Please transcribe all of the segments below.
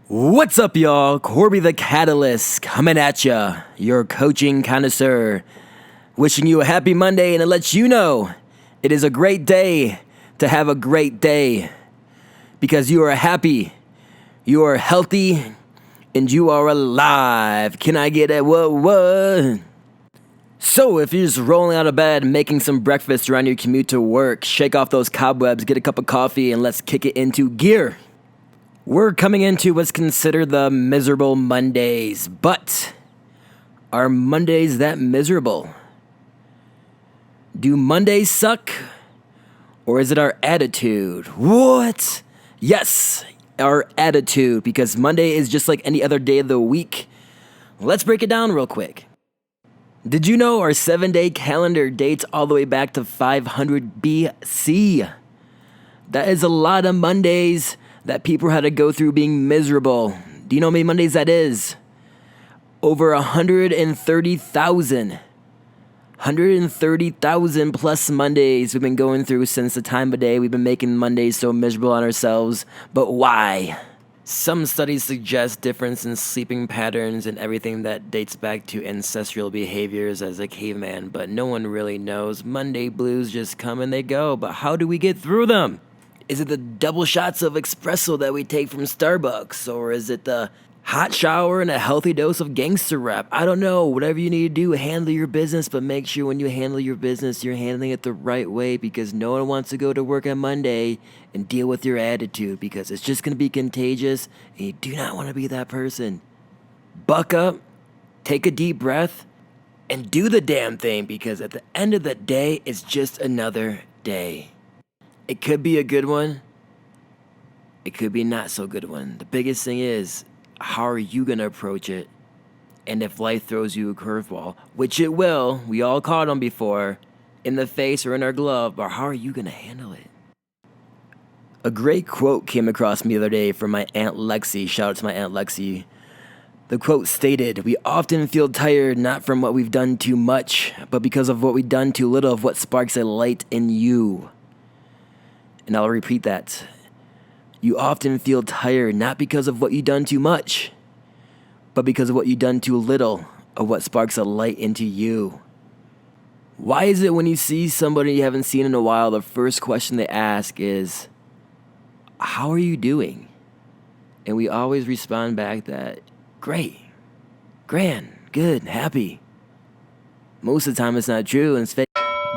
What's up, y'all? Corby the Catalyst coming at ya, your coaching connoisseur. Wishing you a happy Monday and to let you know it is a great day to have a great day because you are happy, you are healthy, and you are alive. Can I get it? What? So, if you're just rolling out of bed, making some breakfast around your commute to work, shake off those cobwebs, get a cup of coffee, and let's kick it into gear. We're coming into what's considered the miserable Mondays, but are Mondays that miserable? Do Mondays suck? Or is it our attitude? What? Yes, our attitude, because Monday is just like any other day of the week. Let's break it down real quick. Did you know our 7-day calendar dates all the way back to 500 BC? That is a lot of Mondays that people had to go through being miserable. Do you know how many Mondays that is? Over 130,000. 130,000 plus Mondays we've been going through since the time of day. We've been making Mondays so miserable on ourselves. But why? Some studies suggest difference in sleeping patterns and everything that dates back to ancestral behaviors as a caveman, but no one really knows. Monday blues just come and they go, but how do we get through them? Is it the double shots of espresso that we take from Starbucks? Or is it the hot shower and a healthy dose of gangster rap? I don't know. Whatever you need to do, handle your business, but make sure when you handle your business, you're handling it the right way because no one wants to go to work on Monday and deal with your attitude because it's just going to be contagious and you do not want to be that person. Buck up, take a deep breath, and do the damn thing because at the end of the day, it's just another day. It could be a good one. It could be not so good one. The biggest thing is, how are you going to approach it? And if life throws you a curveball, which it will, we all caught them before, in the face or in our glove, or how are you going to handle it? A great quote came across me the other day from my Aunt Lexi. Shout out to my Aunt Lexi. The quote stated, "We often feel tired not from what we've done too much, but because of what we've done too little of what sparks a light in you." And I'll repeat that. You often feel tired not because of what you've done too much, but because of what you've done too little of what sparks a light into you. Why is it when you see somebody you haven't seen in a while, the first question they ask is, "How are you doing?" And we always respond back that, "Great, grand, good, happy." Most of the time it's not true and it's fake,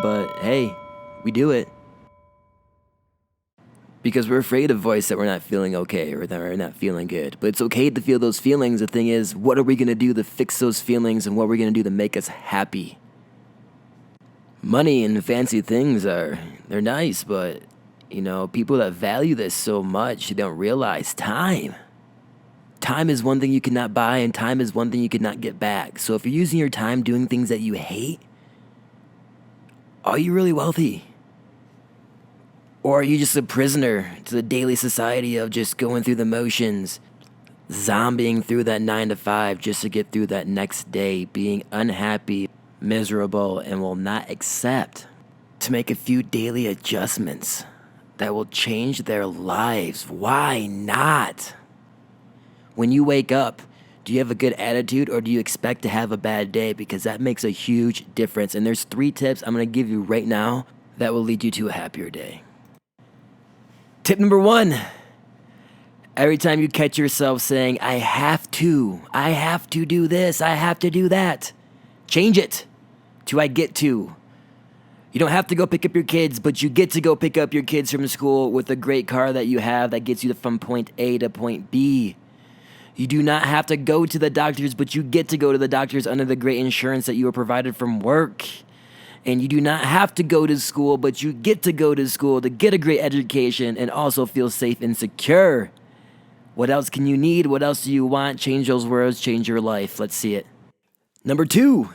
but hey, we do it. Because we're afraid to voice that we're not feeling okay or that we're not feeling good. But it's okay to feel those feelings. The thing is, what are we going to do to fix those feelings and what are we going to do to make us happy? Money and fancy things they're nice, but, people that value this so much, they don't realize time. Time is one thing you cannot buy and time is one thing you cannot get back. So if you're using your time doing things that you hate, are you really wealthy? Or are you just a prisoner to the daily society of just going through the motions, zombieing through that 9 to 5 just to get through that next day, being unhappy, miserable, and will not accept to make a few daily adjustments that will change their lives? Why not? When you wake up, do you have a good attitude or do you expect to have a bad day? Because that makes a huge difference. And there's 3 tips I'm going to give you right now that will lead you to a happier day. Tip number 1, every time you catch yourself saying, I have to do this, I have to do that, change it to I get to. You don't have to go pick up your kids, but you get to go pick up your kids from school with a great car that you have that gets you from point A to point B. You do not have to go to the doctors, but you get to go to the doctors under the great insurance that you were provided from work. And you do not have to go to school, but you get to go to school to get a great education and also feel safe and secure. What else can you need? What else do you want? Change those words, change your life. Let's see it. Number 2,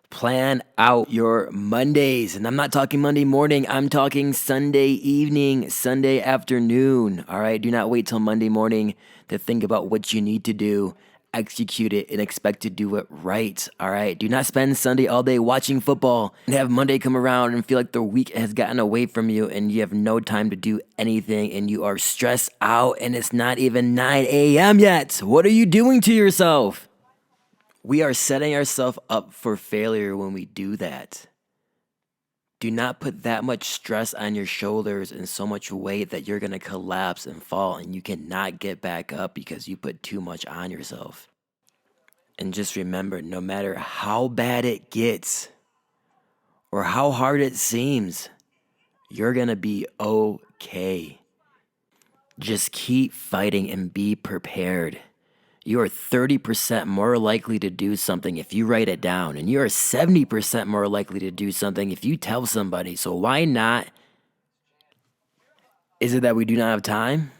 plan out your Mondays. And I'm not talking Monday morning. I'm talking Sunday evening, Sunday afternoon. All right, do not wait till Monday morning to think about what you need to do. execute it and expect to do it right. All right. Do not spend Sunday all day watching football and have Monday come around and feel like the week has gotten away from you and you have no time to do anything and you are stressed out and it's not even 9 a.m. yet. What are you doing to yourself? We are setting ourselves up for failure when we do that. Do not put that much stress on your shoulders and so much weight that you're going to collapse and fall and you cannot get back up because you put too much on yourself. And just remember, no matter how bad it gets or how hard it seems, you're going to be okay. Just keep fighting and be prepared. You are 30% more likely to do something if you write it down, and you are 70% more likely to do something if you tell somebody. So why not? Is it that we do not have time?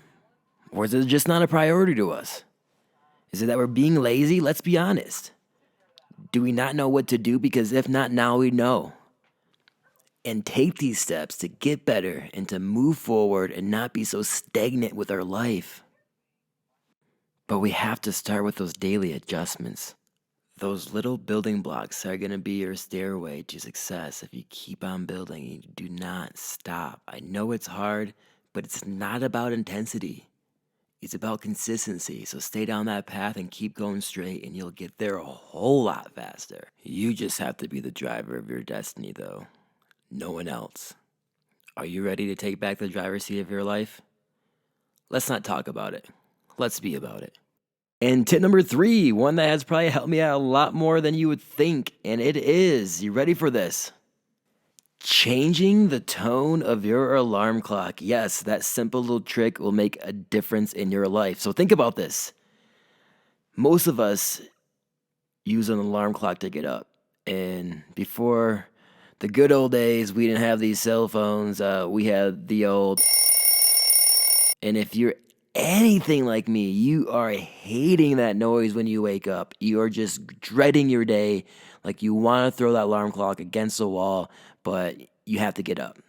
Or is it just not a priority to us? Is it that we're being lazy? Let's be honest. Do we not know what to do? Because if not, now we know. And take these steps to get better and to move forward and not be so stagnant with our life. But we have to start with those daily adjustments. Those little building blocks are going to be your stairway to success if you keep on building and you do not stop. I know it's hard, but it's not about intensity. It's about consistency. So stay down that path and keep going straight and you'll get there a whole lot faster. You just have to be the driver of your destiny though. No one else. Are you ready to take back the driver's seat of your life? Let's not talk about it. Let's be about it. And tip number 3, one that has probably helped me out a lot more than you would think, and it is, you ready for this? Changing the tone of your alarm clock. Yes, that simple little trick will make a difference in your life. So think about this. Most of us use an alarm clock to get up. And before the good old days, we didn't have these cell phones. We had the old. And if you're anything like me, you are hating that noise when you wake up. You are just dreading your day. Like you want to throw that alarm clock against the wall, but you have to get up.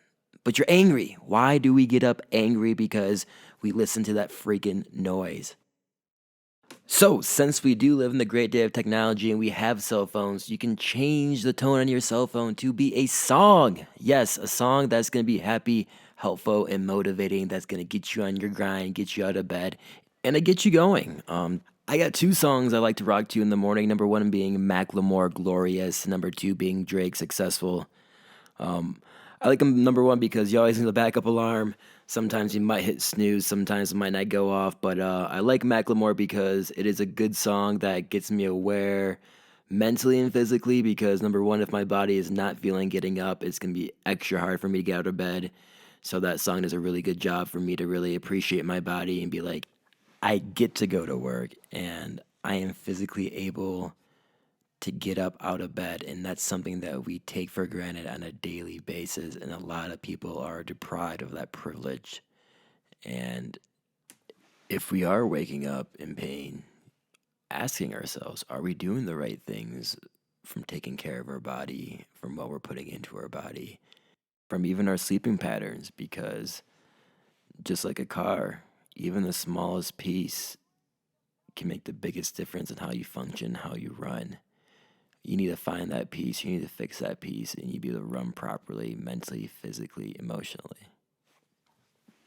But you're angry. Why do we get up angry? Because we listen to that freaking noise. So, since we do live in the great day of technology and we have cell phones, you can change the tone on your cell phone to be a song. Yes, a song that's going to be happy, helpful, and motivating, that's going to get you on your grind, get you out of bed, and to get you going. I got 2 songs I like to rock to in the morning. Number 1 being Macklemore, Glorious. Number 2 being Drake, Successful. I like them number 1 because you always need a backup alarm. Sometimes you might hit snooze, sometimes it might not go off. But I like Macklemore because it is a good song that gets me aware mentally and physically. Because number 1, if my body is not feeling getting up, it's going to be extra hard for me to get out of bed. So that song does a really good job for me to really appreciate my body and be like, I get to go to work and I am physically able to get up out of bed. And that's something that we take for granted on a daily basis. And a lot of people are deprived of that privilege. And if we are waking up in pain, asking ourselves, are we doing the right things from taking care of our body, from what we're putting into our body, from even our sleeping patterns? Because just like a car, even the smallest piece can make the biggest difference in how you function, how you run. You need to find that piece, you need to fix that piece, and you be able to run properly, mentally, physically, emotionally.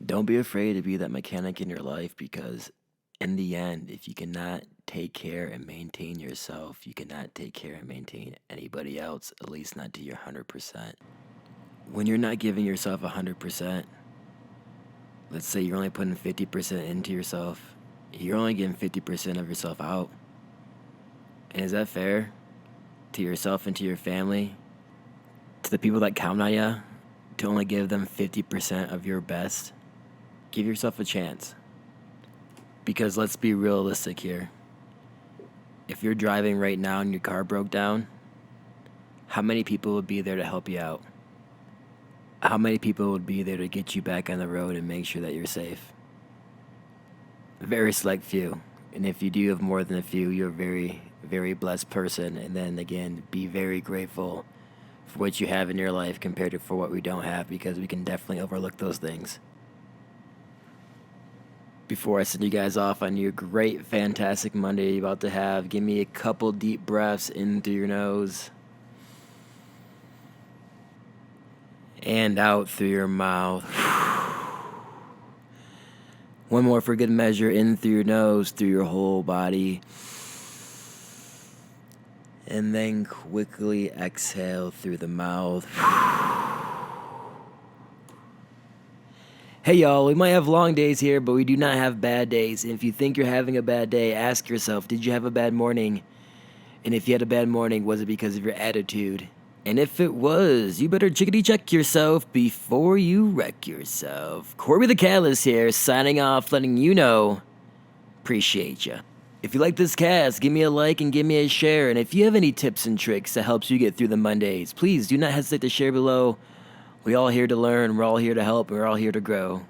Don't be afraid to be that mechanic in your life because in the end, if you cannot take care and maintain yourself, you cannot take care and maintain anybody else, at least not to your 100%. When you're not giving yourself 100%, let's say you're only putting 50% into yourself, you're only getting 50% of yourself out. And is that fair? To yourself and to your family, to the people that count on you, to only give them 50% of your best? Give yourself a chance. Because let's be realistic here. If you're driving right now and your car broke down, how many people would be there to help you out? How many people would be there to get you back on the road and make sure that you're safe? A very select few. And if you do have more than a few, you're a very, very blessed person. And then again, be very grateful for what you have in your life compared to for what we don't have, because we can definitely overlook those things. Before I send you guys off on your great, fantastic Monday you're about to have, give me a couple deep breaths in through your nose and out through your mouth. One more for good measure, in through your nose, through your whole body. And then quickly exhale through the mouth. Hey y'all, we might have long days here, but we do not have bad days. And if you think you're having a bad day, ask yourself, did you have a bad morning? And if you had a bad morning, was it because of your attitude? And if it was, you better chickadee check yourself before you wreck yourself. Corby the Catalyst here, signing off, letting you know, appreciate ya. If you like this cast, give me a like and give me a share. And if you have any tips and tricks that helps you get through the Mondays, please do not hesitate to share below. We're all here to learn, we're all here to help, and we're all here to grow.